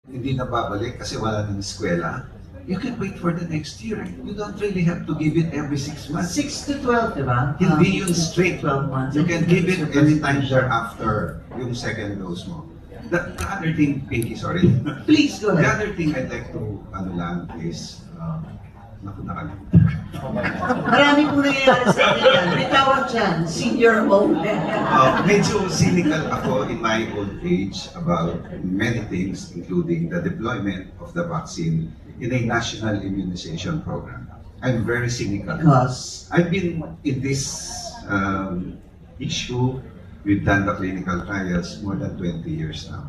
hindi na babalik kasi wala ng eskwela, you can wait for the next year. You don't really have to give it every 6 months. 6 to 12, di ba? Hindi yun straight. 12 months. You can give it anytime thereafter yung second dose mo. The other thing, Pinky, sorry. Please, go The ahead. other thing I'd like to, is, nakalimutan. Marami pong nangyayari sa atin yan. May tawag dyan, senior old. Medyo cynical ako in my old age about many things, including the deployment of the vaccine in a national immunization program. I'm very cynical. Because, I've been in this issue. We've done the clinical trials more than 20 years now.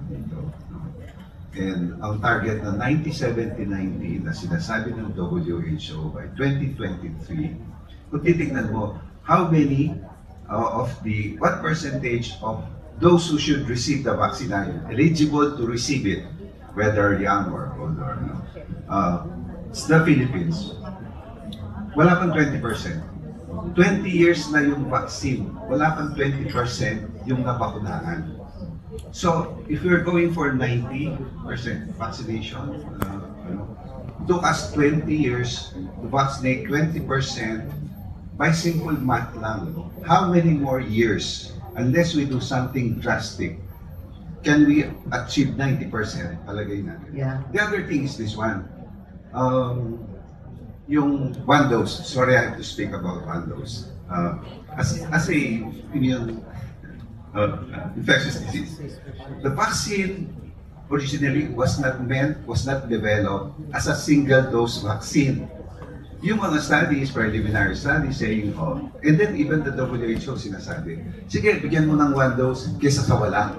And ang target na 90-70-90 na sinasabi ng WHO by 2023, kung titignan mo, how many what percentage of those who should receive the vaccine are eligible to receive it, whether young or older, it's the Philippines. Wala pang 20%. 20 years na yung vaccine, wala pang 20% yung nabakunahan. So, if we're going for 90% vaccination, it took us 20 years to vaccinate 20% by simple math lang. How many more years, unless we do something drastic, can we achieve 90%? Palagay natin. yeah. The other thing is this one. Yung one dose, sorry I have to speak about one dose. As a immune infectious disease, the vaccine originally was not developed as a single dose vaccine. Yung mga studies, preliminary studies saying, and then even the WHO sinasabi, sige, bigyan mo ng one dose kesa sa wala.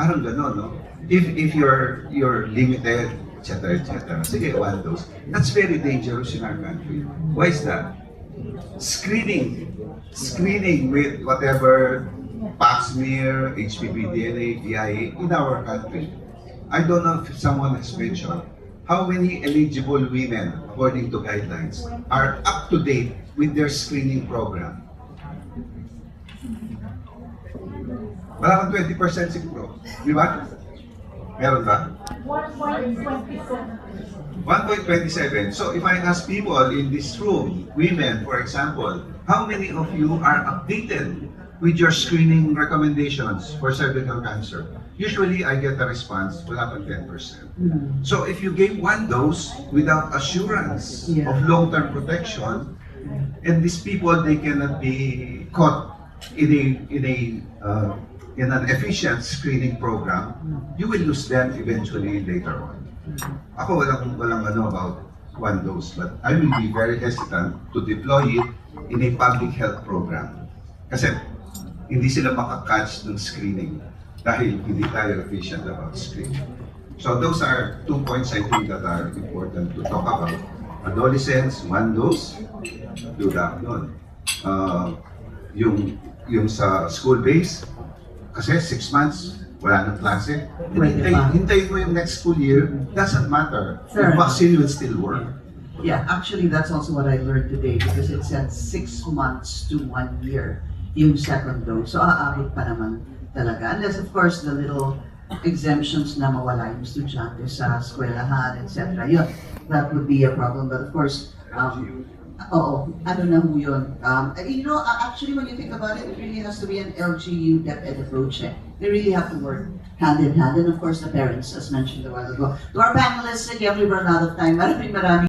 Parang gano'n, no? If you're limited, etc., etc. Sige, one dose. That's very dangerous in our country. Why is that? Screening with whatever pap smear, HPV DNA, DIA in our country. I don't know if someone has mentioned how many eligible women, according to guidelines, are up to date with their screening program. Wala kang 20% siguro. Di ba? Meron ba? 1.27. So if I ask people in this room, women for example, how many of you are updated with your screening recommendations for cervical cancer? Usually I get a response, wala pang 10%. So if you gave one dose without assurance of long-term protection, and these people, they cannot be caught in an efficient screening program, you will lose them eventually later on. Ako walang about one dose, but I will be very hesitant to deploy it in a public health program. Kasi hindi sila makakatch ng screening dahil hindi tayo efficient about screening. So those are 2 points I think that are important to talk about. Adolescents, one dose, do that nun. Yung sa school base, kasi 6 months, wala nang klase. Hintayin mo yung next school year, doesn't matter. The vaccine will still work. Yeah, actually that's also what I learned today because it said 6 months to 1 year yung second dose. So aabot pa naman talaga. Unless of course the little exemptions na mawala yung estudyante sa eskwelahan, etc. Yun, that would be a problem. But of course, ano na ho yun. Actually when you think about it, it really has to be an LGU DepEd approach. They really have to work hand in hand. And of course the parents, as mentioned a while ago. To our panelists, again, we run out of time. Maraming